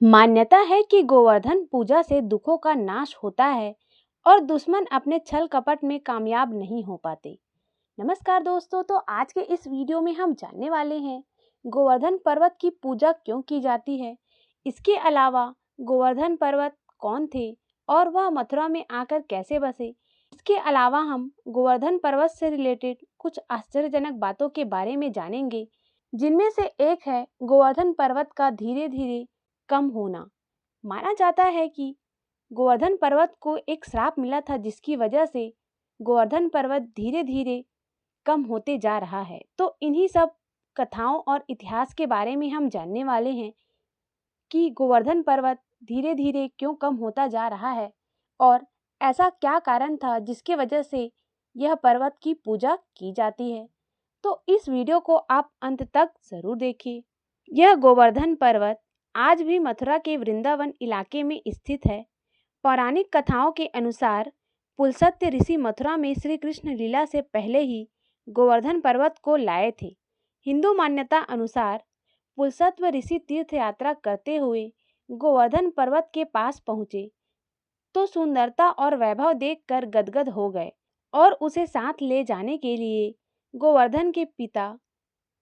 मान्यता है कि गोवर्धन पूजा से दुखों का नाश होता है और दुश्मन अपने छल कपट में कामयाब नहीं हो पाते। नमस्कार दोस्तों, तो आज के इस वीडियो में हम जानने वाले हैं गोवर्धन पर्वत की पूजा क्यों की जाती है। इसके अलावा गोवर्धन पर्वत कौन थे और वह मथुरा में आकर कैसे बसे। इसके अलावा हम गोवर्धन पर्वत से रिलेटेड कुछ आश्चर्यजनक बातों के बारे में जानेंगे, जिनमें से एक है गोवर्धन पर्वत का धीरे धीरे कम होना। माना जाता है कि गोवर्धन पर्वत को एक श्राप मिला था, जिसकी वजह से गोवर्धन पर्वत धीरे धीरे कम होते जा रहा है। तो इन्हीं सब कथाओं और इतिहास के बारे में हम जानने वाले हैं कि गोवर्धन पर्वत धीरे धीरे क्यों कम होता जा रहा है और ऐसा क्या कारण था जिसके वजह से यह पर्वत की पूजा की जाती है। तो इस वीडियो को आप अंत तक जरूर देखिए। यह गोवर्धन पर्वत आज भी मथुरा के वृंदावन इलाके में स्थित है। पौराणिक कथाओं के अनुसार पुलस्त्य ऋषि मथुरा में श्री कृष्ण लीला से पहले ही गोवर्धन पर्वत को लाए थे। हिंदू मान्यता अनुसार पुलस्त्य ऋषि तीर्थ यात्रा करते हुए गोवर्धन पर्वत के पास पहुँचे तो सुंदरता और वैभव देखकर गदगद हो गए और उसे साथ ले जाने के लिए गोवर्धन के पिता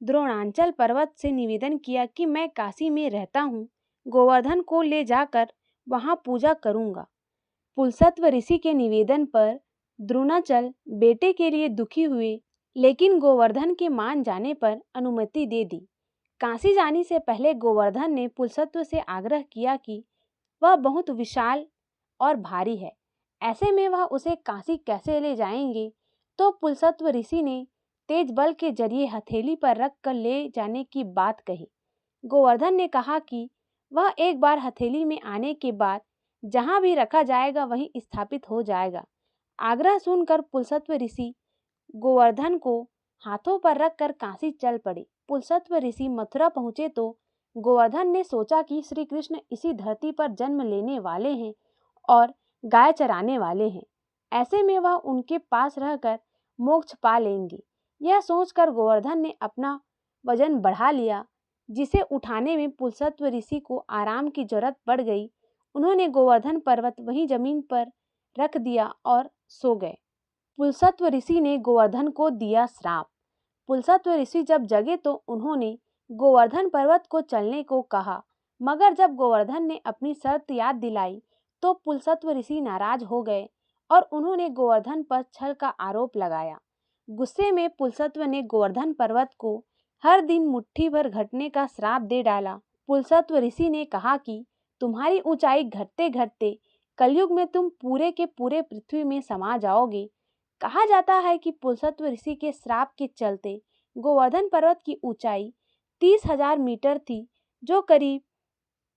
द्रोणांचल पर्वत से निवेदन किया कि मैं काशी में रहता हूँ, गोवर्धन को ले जाकर वहाँ पूजा करूँगा। पुलस्त्य ऋषि के निवेदन पर द्रोणाचल बेटे के लिए दुखी हुए, लेकिन गोवर्धन के मान जाने पर अनुमति दे दी। काशी जाने से पहले गोवर्धन ने पुलस्त्य से आग्रह किया कि वह बहुत विशाल और भारी है, ऐसे में वह उसे काशी कैसे ले जाएंगे। तो पुलस्त्य ऋषि ने तेज बल के जरिए हथेली पर रख कर ले जाने की बात कही। गोवर्धन ने कहा कि वह एक बार हथेली में आने के बाद जहां भी रखा जाएगा वहीं स्थापित हो जाएगा। आग्रह सुनकर पुलस्त्य ऋषि गोवर्धन को हाथों पर रखकर काशी चल पड़े। पुलस्त्य ऋषि मथुरा पहुंचे तो गोवर्धन ने सोचा कि श्री कृष्ण इसी धरती पर जन्म लेने वाले हैं और गाय चराने वाले हैं, ऐसे में वह उनके पास रहकर मोक्ष पा लेंगे। यह सोचकर गोवर्धन ने अपना वजन बढ़ा लिया, जिसे उठाने में पुलस्त्य ऋषि को आराम की जरूरत पड़ गई। उन्होंने गोवर्धन पर्वत वहीं जमीन पर रख दिया और सो गए। पुलस्त्य ऋषि ने गोवर्धन को दिया श्राप। पुलस्त्य ऋषि जब जगे तो उन्होंने गोवर्धन पर्वत को चलने को कहा, मगर जब गोवर्धन ने अपनी शर्त याद दिलाई तो पुलस्त्य ऋषि नाराज हो गए और उन्होंने गोवर्धन पर छल का आरोप लगाया। गुस्से में पुलस्त्य ने गोवर्धन पर्वत को हर दिन मुट्ठी भर घटने का श्राप दे डाला। पुलस्त्य ऋषि ने कहा कि तुम्हारी ऊंचाई घटते घटते कलयुग में तुम पूरे के पूरे पृथ्वी में समा जाओगे। कहा जाता है कि पुलस्त्य ऋषि के श्राप के चलते गोवर्धन पर्वत की ऊंचाई 30,000 मीटर थी, जो करीब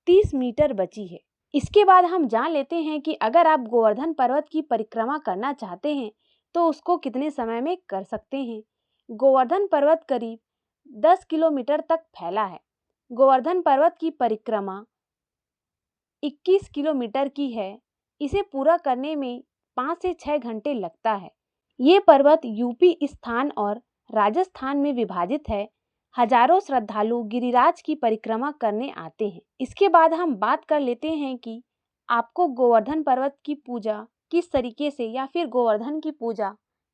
30 मीटर बची है। इसके बाद हम जान लेते हैं कि अगर आप गोवर्धन पर्वत की परिक्रमा करना चाहते हैं तो उसको कितने समय में कर सकते हैं। गोवर्धन पर्वत करीब 10 किलोमीटर तक फैला है। गोवर्धन पर्वत की परिक्रमा 21 किलोमीटर की है। इसे पूरा करने में 5 से 6 घंटे लगता है। ये पर्वत यूपी स्थान और राजस्थान में विभाजित है। हजारों श्रद्धालु गिरिराज की परिक्रमा करने आते हैं। इसके बाद हम बात कर लेते हैं कि आपको गोवर्धन पर्वत की पूजा किस तरीके से या फिर गोवर्धन की पूजा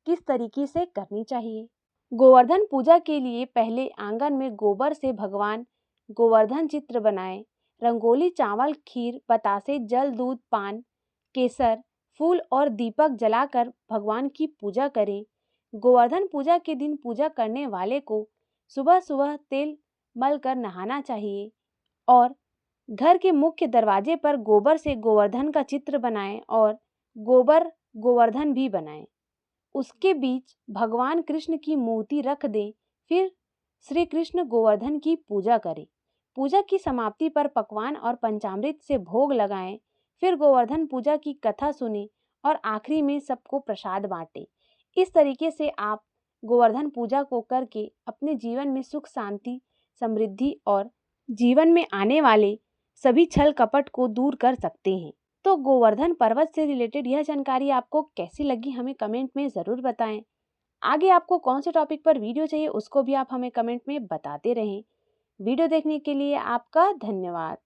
किस तरीके से करनी चाहिए। गोवर्धन पूजा के लिए पहले आंगन में गोबर से भगवान गोवर्धन चित्र बनाएं। रंगोली, चावल, खीर, बतासे, जल, दूध, पान, केसर, फूल और दीपक जलाकर भगवान की पूजा करें। गोवर्धन पूजा के दिन पूजा करने वाले को सुबह सुबह तेल मल कर नहाना चाहिए और घर के मुख्य दरवाजे पर गोबर से गोवर्धन का चित्र बनाएं और गोबर गोवर्धन भी बनाएं। उसके बीच भगवान कृष्ण की मूर्ति रख दें। फिर श्री कृष्ण गोवर्धन की पूजा करें। पूजा की समाप्ति पर पकवान और पंचामृत से भोग लगाएं। फिर गोवर्धन पूजा की कथा सुने और आखिरी में सबको प्रसाद बांटें। इस तरीके से आप गोवर्धन पूजा को करके अपने जीवन में सुख, शांति, समृद्धि और जीवन में आने वाले सभी छल कपट को दूर कर सकते हैं। तो गोवर्धन पर्वत से रिलेटेड यह जानकारी आपको कैसी लगी हमें कमेंट में ज़रूर बताएं। आगे आपको कौन से टॉपिक पर वीडियो चाहिए उसको भी आप हमें कमेंट में बताते रहें। वीडियो देखने के लिए आपका धन्यवाद।